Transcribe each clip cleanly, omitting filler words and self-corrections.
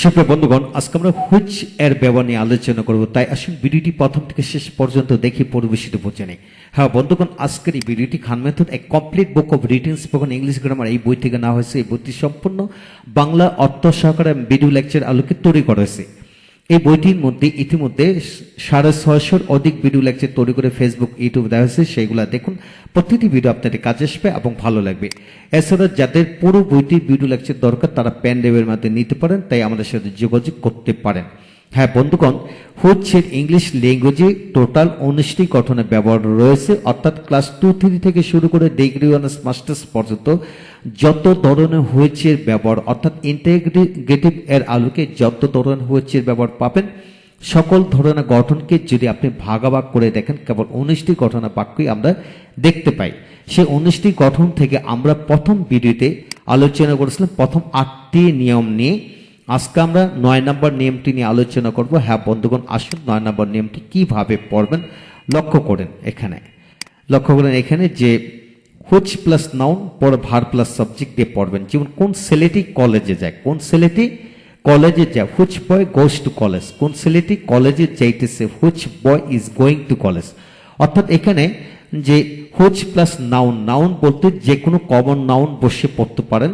সুপ্রিয় বন্ধুগণ, আজকে আমরা হুইচ এর ব্যবহার নিয়ে আলোচনা করব। তাই আসুন ভিডিওটি প্রথম থেকে শেষ পর্যন্ত দেখে পরিবেশিত বুঝে নেই। হ্যাঁ বন্ধুগণ, আজকের এই ভিডিওটি Khan method a complete book of written spoken English grammar এই বই থেকে নেওয়া হয়েছে। এই বইটি সম্পূর্ণ বাংলা অর্থ সহকারে ভিডিও লেকচার আলোকে তৈরি করা হয়েছে। এই বইটির মধ্যে ইতিমধ্যে 650 অধিক ভিডিও লেকচার তৈরি করে ফেসবুক ইউটিউব দেওয়া হয়েছে। সেইগুলো দেখুন, প্রতিটি ভিডিও আপনাদের কাজে আসবে এবং ভালো লাগবে। এছাড়া যাদের পুরো বইটির ভিডিও লেকচার দরকার তারা পেন ড্রাইভের মাধ্যমে নিতে পারেন, তাই আমাদের সাথে যোগাযোগ করতে পারেন। হ্যাঁ বন্ধুগণ, হুইচের ইংলিশ ল্যাঙ্গুয়েজে টোটাল 19টি গঠনের ব্যবহার রয়েছে, অর্থাৎ ক্লাস 2-3 থেকে শুরু করে ডিগ্রি অনার্স মাস্টার্স পর্যন্ত যত ধরনের হুইচের ব্যবহার, অর্থাৎ ইন্টিগ্রেটিভ এর আলোকে যত ধরনের হুইচের ব্যবহার পাবেন, সকল ধরনের গঠনকে যদি আপনি ভাগাভাগ করে দেখেন, কেবল 19টি গঠনের বাক্যই আমরা দেখতে পাই। সেই 19টি গঠন থেকে আমরা প্রথম ভিডিওতে আলোচনা করেছিলাম প্রথম 8টি নিয়ম নিয়ে। আজকে আমরা 9 নম্বর নিয়মটি নিয়ে আলোচনা করব। হ্যাঁ বন্ধুগণ, আসুন 9 নম্বর নিয়মটি কিভাবে পড়বেন লক্ষ্য করেন। এখানে যে হুইচ প্লাস নাউন পরে ভার্ব প্লাস সাবজেক্ট দিয়ে পড়বেন। যেমন কোন ছেলেটি কলেজে যায়, which boy goes to college, কোন ছেলেটি কলেজে যাইতেছে, which boy is going to college. অর্থাৎ এখানে যে হুইচ প্লাস নাউন বলতে যে কোনো কমন নাউন বসে পড়তে পারেন।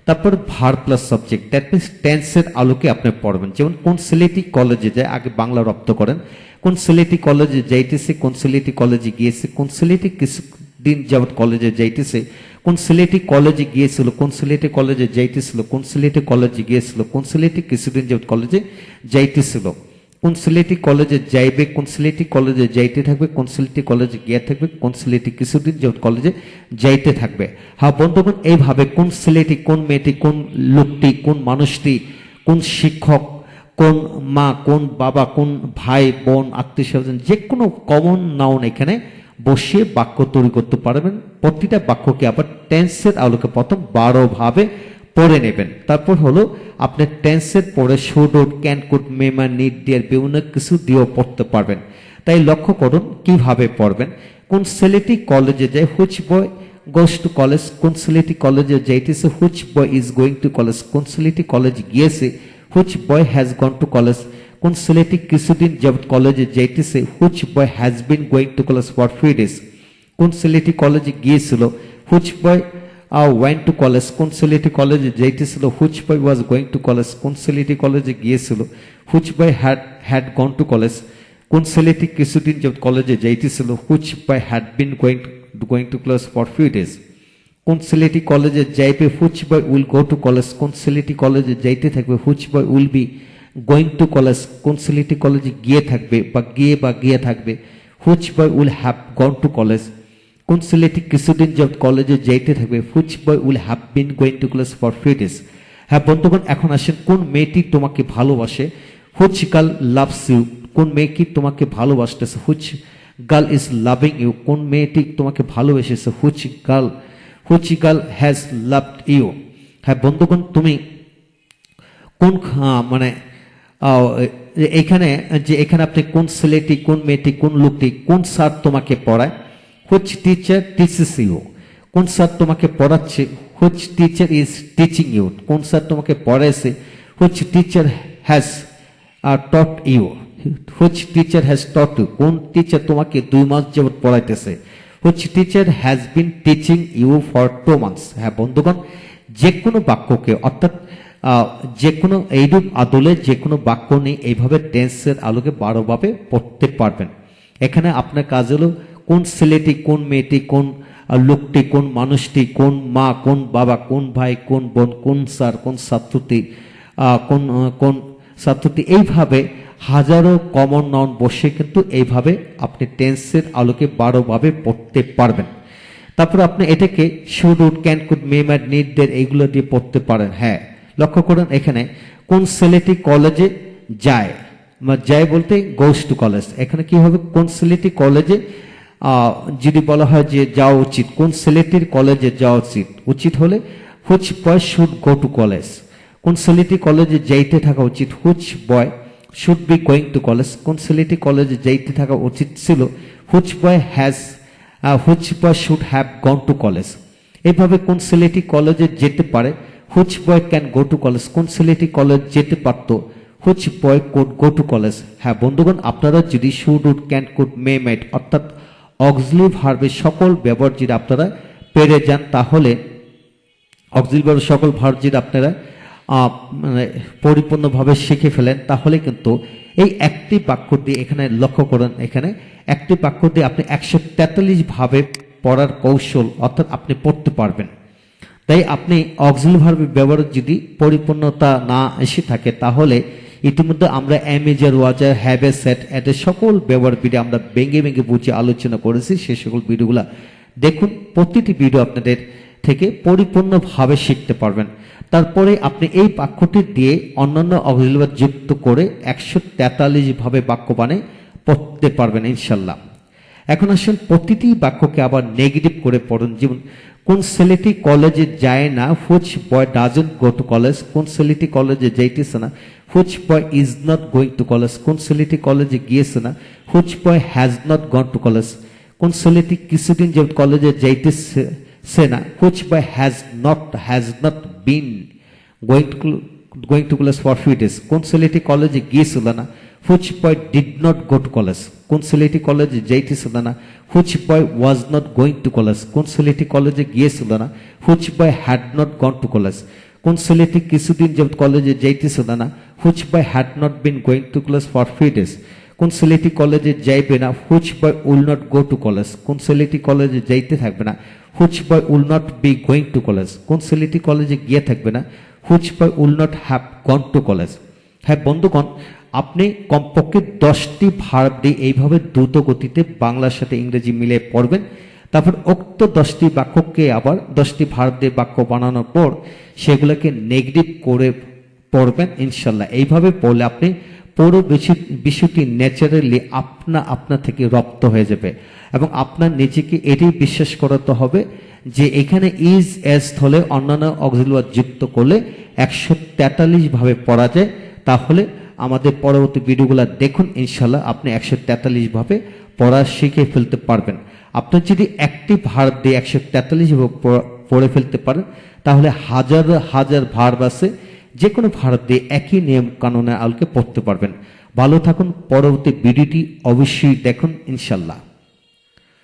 তারপর verb plus subject, that means টেন্সের আলোকে আপনি পড়বেন। যেমন কোন ছেলেটি কলেজে যায়, আগে বাংলা রপ্ত করেন। কোন ছেলেটি কলেজে যাইতেছে, কোন ছেলেটি কলেজে গিয়েছে, কোন ছেলেটি কিছুদিন যাবৎ কলেজে যাইতেছে, কোন ছেলেটি কলেজে গিয়েছিল, কোন ছেলেটি কলেজে যাইতেছিল, কোন ছেলেটি কলেজে গিয়েছিল, কোন ছেলেটি কিছুদিন যাবৎ কলেজে যাইতেছিল, কোন ছেলেটি কলেজে যাইবে, কোন ছেলেটি কলেজে যাইতে থাকবে, কোন ছেলেটি কলেজে গিয়ে থাকবে, কোন ছেলেটি কিছুদিন যাবৎ কলেজে যাইতে থাকবে। হ্যাঁ বন্ধুগণ, এইভাবে কোন ছেলেটি, কোন মেয়েটি, কোন লোকটি, কোন মানুষটি, কোন শিক্ষক, কোন মা, কোন বাবা, কোন ভাই বোন, আত্মীয় স্বজন, যে কোনো কমন নাউন এখানে বসিয়ে বাক্য তৈরি করতে পারবেন। প্রতিটা বাক্যকে আবার টেন্সের আলোকে প্রথম 12 ভাবে পড়ে নেবেন। তারপর হলো আপনি টেন্সের পরে should, can, could, may, might, need, dare বিভিন্ন কিছু দিয়েও পড়তে পারবেন। তাই লক্ষ্য করুন কিভাবে পড়বেন। কোন ছেলেটি কলেজে যায়, which boy goes to college, কোন ছেলেটি কলেজে যাইতেছে, which boy is going to college, কোন ছেলেটি কলেজে গিয়েছে, which boy has gone to college, কোন ছেলেটি কিছুদিন যাবৎ কলেজে যাইতেছে, which boy has been going to college for few days, কোন ছেলেটি কলেজে গিয়েছিল, which boy went to college, কোন ছেলেটি কলেজে যাইতেছিল, which boy was going to college, কোন ছেলেটি কলেজে গিয়েছিল, which boy had gone to college, কোন ছেলেটি কিছুদিন যাবৎ কলেজে যাইতেছিল, which boy had been going to college for few days, কোন ছেলেটি কলেজে যাইবে, which boy will go to college, কোন ছেলেটি কলেজে যাইতে থাকবে, which boy will be going to college, কোন ছেলেটি কলেজে গিয়ে থাকবে বা গিয়ে থাকবে, which boy will have gone to college, কোন ছেলেটি কিছুদিন যাবৎ কলেজে যাইতে থাকবে, which boy will have been going to college for few days. হ্যাঁ বন্ধুগণ, এখন আসেন কোন মেয়েটি তোমাকে ভালোবাসে, হুইচ গার্ল লাভস ইউ, কোন মেয়েটি তোমাকে ভালোবাসতেছে, which girl is loving you, কোন মেয়েটি তোমাকে ভালোবেসেছে, which girl has loved you. হ্যাঁ বন্ধুগণ, তুমি কোন এখানে আপনি কোন ছেলেটি, কোন মেয়েটি, কোন লোকটি, কোন স্যার তোমাকে পড়ায়, হুইচ টিচার টিচেস ইউ, কোন স্যার তোমাকে পড়াচ্ছে, which teacher is teaching you, কোন স্যার তোমাকে পড়াইছে, which teacher has taught you, which teacher has taught you, কোন টিচার তোমাকে 2 মাস যাবৎ পড়াইতেছে, which teacher has been teaching you for 2 months. হ্যাঁ বন্ধুগণ, যে কোনো বাক্যকে, অর্থাৎ যে কোনো এইরূপ আদলে যে কোনো বাক্য নিয়ে এইভাবে টেন্সের আলোকে 12 ভাবে পড়তে পারবেন। এখানে আপনার কাজ হলো কোন ছেলেটি, কোন মেয়েটি, কোন লোকটি, কোন মানুষটি, কোন মা, কোন বাবা, কোন ভাই, কোন বোন, কোন স্যার, কোন ছাত্রটি, এইভাবে হাজারো কমন নাউন বসে কিন্তু এইভাবে আপনি টেন্সের আলোকে 12 ভাবে পড়তে পারবেন। তারপর আপনি এটাকে should, can, could, may, might, need, dare এইগুলো দিয়ে পড়তে পারেন। হ্যাঁ লক্ষ্য করুন, এখানে কোন ছেলেটি কলেজে যায় বলতে গোজ টু কলেজ, এখানে কি হবে, কোন ছেলেটি কলেজে যদি বলা হয় যে যাওয়া উচিত, কোন ছেলেটির কলেজে যাওয়া উচিত হলে which boy should go to college, কোন ছেলেটি কলেজে যাইতে থাকা উচিত, which boy should be going to college, কোন ছেলেটি কলেজে যাইতে থাকা উচিত ছিল, which boy should have gone to college. এইভাবে কোন ছেলেটি কলেজে যেতে পারে, which boy can go to college, কোন ছেলেটি কলেজ যেতে পারতো। Which boy could go to college. হ্যাঁ বন্ধুগণ, আপনারা যদি should, would, can, could, may, মাইট অর্থাৎ অক্সিলারি ভার্বের সকল ব্যবহার যদি আপনারা পেরে যান, তাহলে অক্সিলারি ভার্বের সকল ভার্ব যদি আপনারা মানে পরিপূর্ণভাবে শিখে ফেলেন, তাহলে কিন্তু এই একটি বাক্য দিয়ে, এখানে লক্ষ্য করুন, এখানে একটি বাক্য দিয়ে আপনি 143 ভাবে পড়ার কৌশল অর্থাৎ আপনি পড়তে পারবেন। তাই আপনি অক্সিলারি ভার্বের ব্যবহার যদি পরিপূর্ণতা না এসে থাকে, তাহলে ইতিমধ্যে আমরা এম ইজ এর, ওয়াজ এর, হ্যাভ এ, সেট, এদের সকল ব্যবহার ভিডিও আমরা ভেঙে ভেঙে বুঝে আলোচনা করেছি। সেই সকল ভিডিওগুলো দেখুন, প্রতিটি ভিডিও আপনাদের থেকে পরিপূর্ণভাবে শিখতে পারবেন। তারপরে আপনি এই বাক্যটি দিয়ে অন্যান্য অক্সিলারি ভার্ব যুক্ত করে 143 ভাবে বাক্য বানিয়ে পড়তে পারবেন ইনশাল্লাহ। এখন আসেন প্রতিটি বাক্যকে আবার নেগেটিভ করে পড়ুন। যেমন কোন ছেলেটি কলেজে যায় না, which boy doesn't go to college. কোন ছেলেটি কলেজে যাইতেছে না, which boy is not going to college. কোন ছেলেটি কলেজে গিয়েছে না, which boy has not gone to college. কোন ছেলেটি কিছুদিন যাবত কলেজে যাইতেছে না, which boy has not been going to college for few days. কোন ছেলেটি কলেজে গিয়েছিল না, which boy did not go to college. কোন ছেলেটি কলেজে যাইতেছিল না, which boy was not going to college. কোন ছেলেটি কলেজে গিয়েছিল না, which boy had not gone to college. কোন ছেলেটি কিছুদিন যাবত কলেজে যাইতেছিল না, which boy had not been going to college for few days. কোন ছেলেটি কলেজে যাইবে না, which boy will not go to college. কোন ছেলেটি কলেজে যাইতে থাকবে না, which boy will not be going to college. কোন ছেলেটি কলেজে গিয়ে থাকবে না, which boy will not have gone to college. হ্যাঁ বন্ধুগণ, আপনি কমপক্ষে 10টি ভার্ব দিয়ে এইভাবে দ্রুত গতিতে বাংলার সাথে ইংরেজি মিলে পড়বেন। তারপর উক্ত 10টি বাক্যকে আবার 10টি ভার্ব দিয়ে বাক্য বানানোর পর সেগুলোকে নেগেটিভ করে পড়বেন ইনশাল্লাহ। এইভাবে পড়লে আপনি পুরো বিষয়টি ন্যাচারালি আপনা থেকে রপ্ত হয়ে যাবে এবং আপনার নিজেকে এটাই বিশ্বাস করাতে হবে যে এখানে ইজ এস স্থলে অন্যান্য অক্সিলারি ভার্ব যুক্ত করলে 143 ভাবে পড়া যায়। তাহলে আমাদের পরবর্তী ভিডিওগুলো দেখুন, ইনশাল্লাহ আপনি 143 ভাবে পড়া শিখে ফেলতে পারবেন। আপনি যদি একটি ভার্ব দিয়ে 143 ভাবে পড়ে ফেলতে পারেন, তাহলে হাজার হাজার ভার্ব আছে, যে কোনো ভার্ব দিয়ে একই নিয়ম কানুনের আলোকে পড়তে পারবেন। ভালো থাকুন, পরবর্তী ভিডিওটি অবশ্যই দেখুন ইনশাল্লাহ।